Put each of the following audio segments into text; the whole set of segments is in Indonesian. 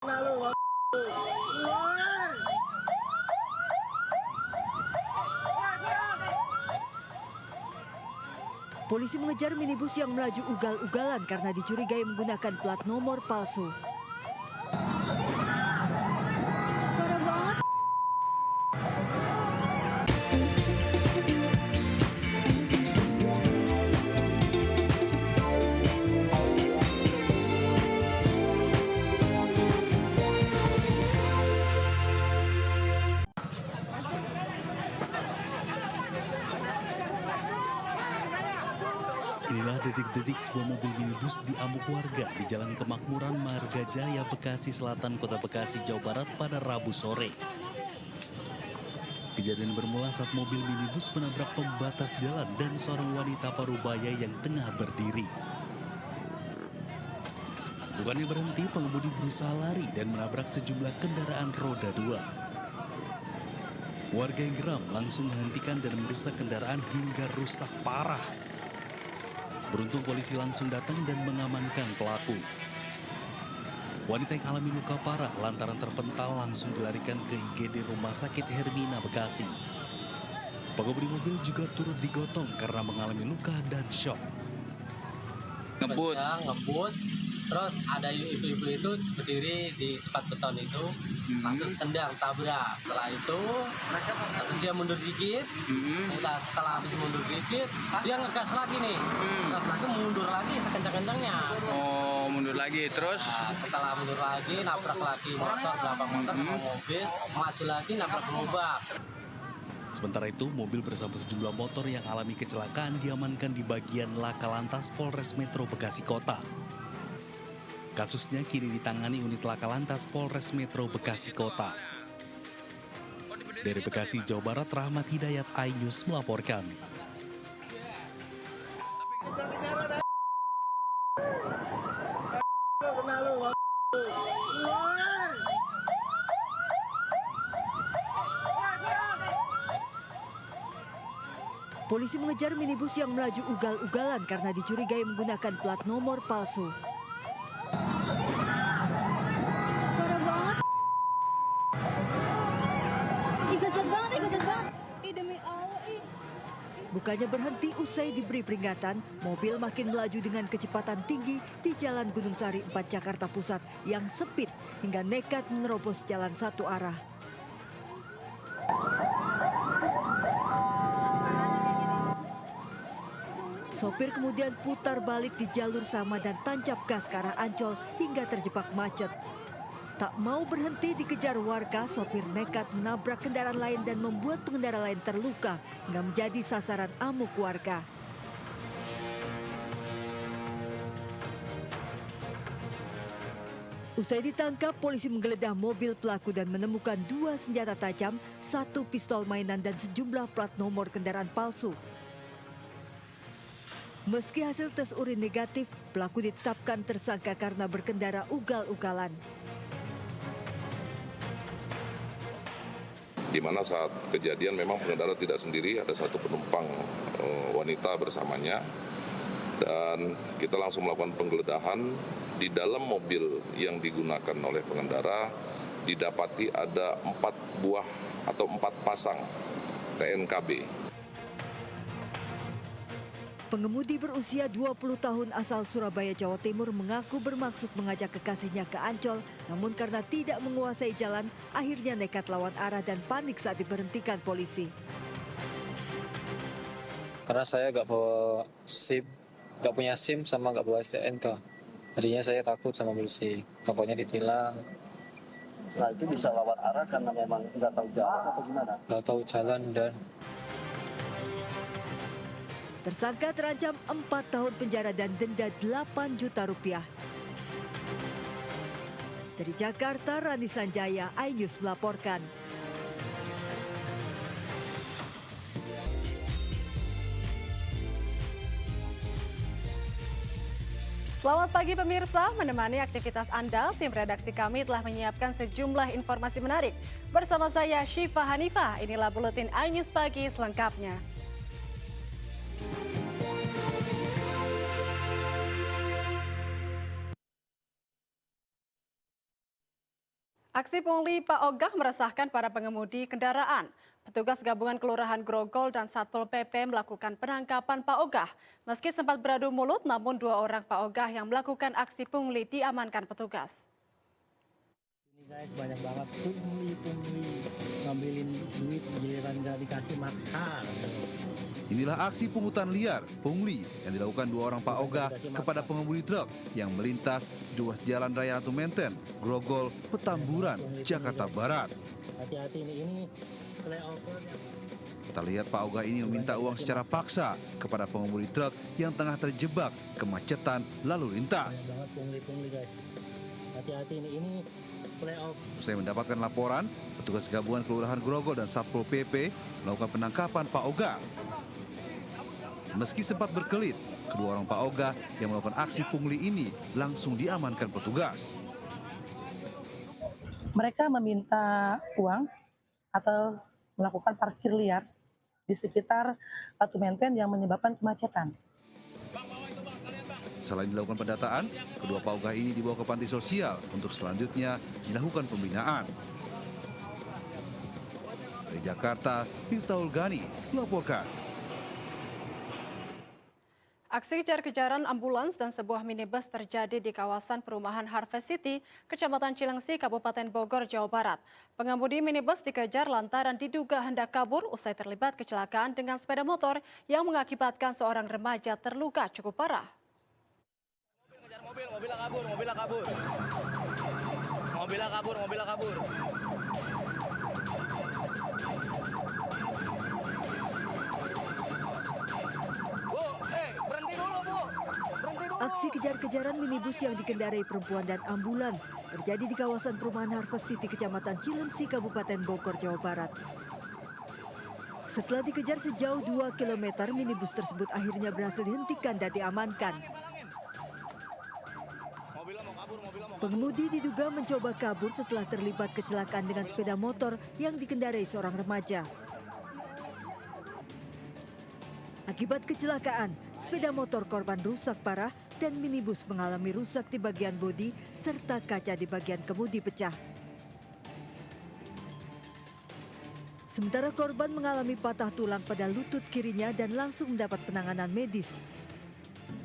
Polisi mengejar minibus yang melaju ugal-ugalan karena dicurigai menggunakan plat nomor palsu. Inilah detik-detik sebuah mobil minibus diamuk warga di Jalan Kemakmuran Marga Jaya, Bekasi Selatan, Kota Bekasi, Jawa Barat pada Rabu sore. Kejadian bermula saat mobil minibus menabrak pembatas jalan dan seorang wanita parubaya yang tengah berdiri. Bukannya berhenti, pengemudi berusaha lari dan menabrak sejumlah kendaraan roda 2. Warga yang geram langsung menghentikan dan merusak kendaraan hingga rusak parah. Beruntung polisi langsung datang dan mengamankan pelaku. Wanita yang alami luka parah lantaran terpental langsung dilarikan ke IGD Rumah Sakit Hermina, Bekasi. Pengemudi mobil juga turut digotong karena mengalami luka dan syok. Ngebut, terus ada ibu-ibu itu berdiri di tempat beton itu, langsung tendang, tabrak. Setelah itu, terus dia mundur dikit, setelah habis mundur dikit, dia ngegas lagi nih, ngegas lagi, mundur lagi sekencang-kencangnya. Oh, mundur lagi, terus? Nah, setelah mundur lagi, nabrak lagi motor, berapa motor sama mobil, maju lagi, nabrak gerobak. Sementara itu, mobil bersama sejumlah motor yang alami kecelakaan diamankan di bagian Laka Lantas Polres Metro Bekasi Kota. Kasusnya kini ditangani unit Laka Lantas Polres Metro Bekasi Kota. Dari Bekasi, Jawa Barat, Rahmat Hidayat, iNews melaporkan. Polisi mengejar minibus yang melaju ugal-ugalan karena dicurigai menggunakan plat nomor palsu. Parah banget. Kejar banget. Demi Allah, Bukannya berhenti usai diberi peringatan, mobil makin melaju dengan kecepatan tinggi di Jalan Gunung Sari 4 Jakarta Pusat yang sempit hingga nekat menerobos jalan satu arah. Sopir kemudian putar balik di jalur sama dan tancap gas ke arah Ancol hingga terjebak macet. Tak mau berhenti dikejar warga, sopir nekat menabrak kendaraan lain dan membuat pengendara lain terluka hingga menjadi sasaran amuk warga. Usai ditangkap, polisi menggeledah mobil pelaku dan menemukan 2 senjata tajam, 1 pistol mainan dan sejumlah plat nomor kendaraan palsu. Meski hasil tes urin negatif, pelaku ditetapkan tersangka karena berkendara ugal-ugalan. Di mana saat kejadian memang pengendara tidak sendiri, ada 1 penumpang wanita bersamanya. Dan kita langsung melakukan penggeledahan di dalam mobil yang digunakan oleh pengendara, didapati ada 4 buah atau 4 pasang TNKB. Pengemudi berusia 20 tahun asal Surabaya, Jawa Timur mengaku bermaksud mengajak kekasihnya ke Ancol, namun karena tidak menguasai jalan, akhirnya nekat lawan arah dan panik saat diberhentikan polisi. Karena saya nggak bawa SIM, nggak punya SIM sama nggak bawa STNK. Tadinya saya takut sama polisi, takutnya ditilang. Nah itu bisa lawan arah karena memang nggak tahu jalan atau gimana? Nggak tahu jalan dan Tersangka terancam 4 tahun penjara dan denda 8 juta rupiah. Dari Jakarta, Rani Sanjaya, iNews melaporkan. Selamat pagi pemirsa, menemani aktivitas Anda, tim redaksi kami telah menyiapkan sejumlah informasi menarik. Bersama saya Syifa Hanifah, inilah Buletin iNews Pagi selengkapnya. Aksi pungli Pak Ogah meresahkan para pengemudi kendaraan. Petugas gabungan Kelurahan Grogol dan Satpol PP melakukan penangkapan Pak Ogah. Meski sempat beradu mulut, namun 2 orang Pak Ogah yang melakukan aksi pungli diamankan petugas. Ini guys, banyak banget pungli ngambilin duit giliran nggak dikasih maksa. Inilah aksi pungutan liar, pungli, yang dilakukan 2 orang Pak Ogah kepada pengemudi truk yang melintas di ruas Jalan Raya Ratu Menten, Grogol, Petamburan, Jakarta Barat. Hati-hati ini flyover. Kita lihat Pak Ogah ini meminta uang secara paksa kepada pengemudi truk yang tengah terjebak kemacetan lalu lintas. Banyak banget pungli guys. Hati-hati ini flyover. Usai mendapatkan laporan, petugas gabungan Kelurahan Grogol dan Satpol PP melakukan penangkapan Pak Ogah. Meski sempat berkelit, kedua orang Pak Ogah yang melakukan aksi pungli ini langsung diamankan petugas. Mereka meminta uang atau melakukan parkir liar di sekitar Ratu Menten yang menyebabkan kemacetan. Selain dilakukan pendataan, kedua Pak Ogah ini dibawa ke panti sosial untuk selanjutnya dilakukan pembinaan. Dari Jakarta, Miftahul Ghani melaporkan. Aksi kejar-kejaran ambulans dan sebuah minibus terjadi di kawasan perumahan Harvest City, Kecamatan Cilengsi, Kabupaten Bogor, Jawa Barat. Pengemudi minibus dikejar lantaran diduga hendak kabur usai terlibat kecelakaan dengan sepeda motor yang mengakibatkan seorang remaja terluka cukup parah. Mobilnya kabur. Aksi kejar-kejaran minibus yang dikendarai perempuan dan ambulans terjadi di kawasan perumahan Harvest City, Kecamatan Cilengsi, Kabupaten Bogor, Jawa Barat. Setelah dikejar sejauh 2 km, minibus tersebut akhirnya berhasil dihentikan dan diamankan. Pengemudi diduga mencoba kabur setelah terlibat kecelakaan dengan sepeda motor yang dikendarai seorang remaja. Akibat kecelakaan, sepeda motor korban rusak parah dan minibus mengalami rusak di bagian bodi serta kaca di bagian kemudi pecah. Sementara korban mengalami patah tulang pada lutut kirinya dan langsung mendapat penanganan medis.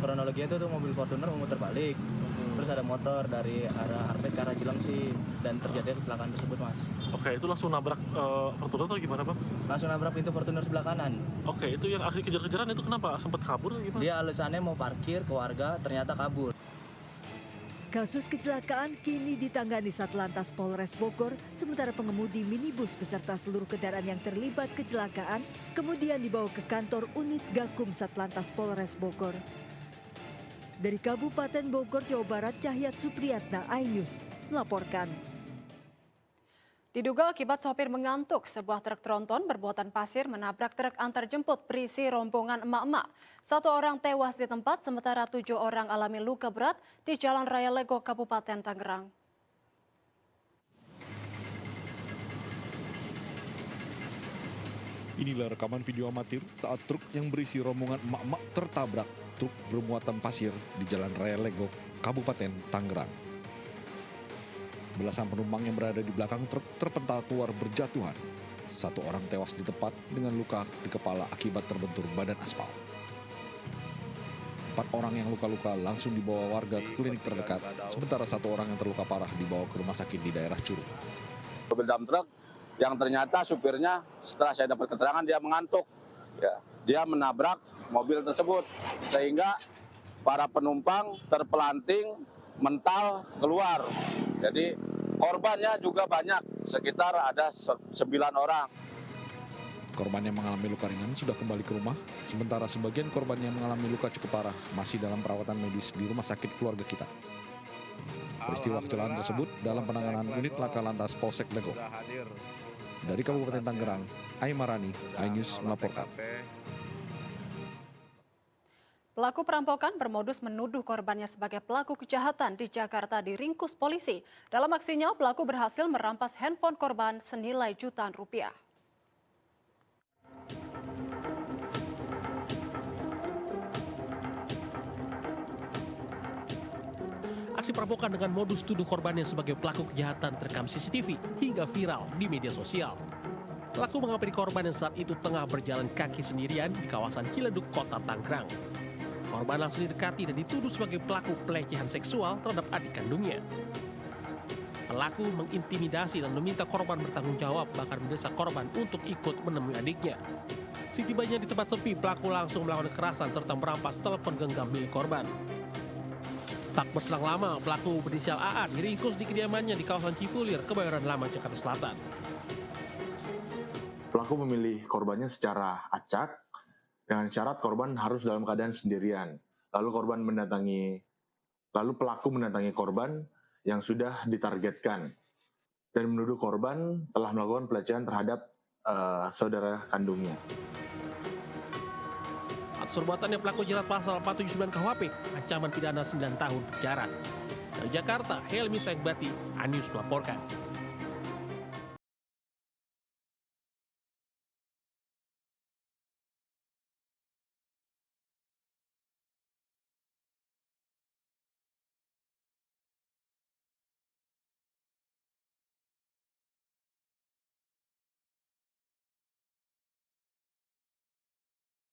Kronologinya itu mobil Fortuner memutar balik, terus ada motor dari arah Harvest ke arah Cilengsi dan terjadi kecelakaan tersebut, Mas. Oke, itu langsung nabrak Fortuner atau gimana, Bang? Langsung nabrak pintu Fortuner sebelah kanan. Oke, itu yang aksi kejar-kejaran itu kenapa? Sempat kabur gimana? Dia alasannya mau parkir ke warga, ternyata kabur. Kasus kecelakaan kini ditangani Satlantas Polres Bogor, sementara pengemudi minibus beserta seluruh kendaraan yang terlibat kecelakaan kemudian dibawa ke kantor unit Gakum Satlantas Polres Bogor. Dari Kabupaten Bogor, Jawa Barat, Cahyat Supriyatna, iNews melaporkan. Diduga akibat sopir mengantuk, sebuah truk tronton bermuatan pasir menabrak truk antarjemput berisi rombongan emak-emak. 1 orang tewas di tempat, sementara 7 orang alami luka berat di Jalan Raya Legok, Kabupaten Tangerang. Inilah rekaman video amatir saat truk yang berisi rombongan emak-emak tertabrak truk bermuatan pasir di Jalan Raya Legok, Kabupaten Tangerang. Belasan penumpang yang berada di belakang truk terpental keluar berjatuhan. 1 orang tewas di tempat dengan luka di kepala akibat terbentur badan aspal. 4 orang yang luka-luka langsung dibawa warga ke klinik terdekat, sementara 1 orang yang terluka parah dibawa ke rumah sakit di daerah Curug. Mobil dump truck yang ternyata supirnya setelah saya dapat keterangan dia mengantuk. Ya, dia menabrak mobil tersebut sehingga para penumpang terpelanting mental keluar. Jadi korbannya juga banyak, sekitar ada 9 orang. Korban yang mengalami luka ringan sudah kembali ke rumah, sementara sebagian korban yang mengalami luka cukup parah masih dalam perawatan medis di rumah sakit keluarga kita. Peristiwa kecelakaan tersebut dalam penanganan unit laka lantas Polsek Legok. Dari Kabupaten Tangerang, Aimarani, iNews melaporkan. Pelaku perampokan bermodus menuduh korbannya sebagai pelaku kejahatan di Jakarta diringkus polisi. Dalam aksinya, pelaku berhasil merampas handphone korban senilai jutaan rupiah. Aksi perampokan dengan modus tuduh korbannya sebagai pelaku kejahatan terekam CCTV hingga viral di media sosial. Pelaku menghampiri korban yang saat itu tengah berjalan kaki sendirian di kawasan Ciledug, Kota Tangerang. Korban langsung didekati dan dituduh sebagai pelaku pelecehan seksual terhadap adik kandungnya. Pelaku mengintimidasi dan meminta korban bertanggung jawab, bahkan mendesak korban untuk ikut menemui adiknya. Setibanya di tempat sepi, pelaku langsung melakukan kekerasan serta merampas telepon genggam milik korban. Tak berselang lama, pelaku berinisial AA diringkus di kediamannya di kawasan Cipulir, Kebayoran Lama, Jakarta Selatan. Pelaku memilih korbannya secara acak dengan syarat korban harus dalam keadaan sendirian. Lalu pelaku mendatangi korban yang sudah ditargetkan dan menuduh korban telah melakukan pelecehan terhadap saudara kandungnya. Atas perbuatannya pelaku jerat pasal 479 KUHP, ancaman pidana 9 tahun penjara. Dari Jakarta, Helmi Saekbati, Anius melaporkan.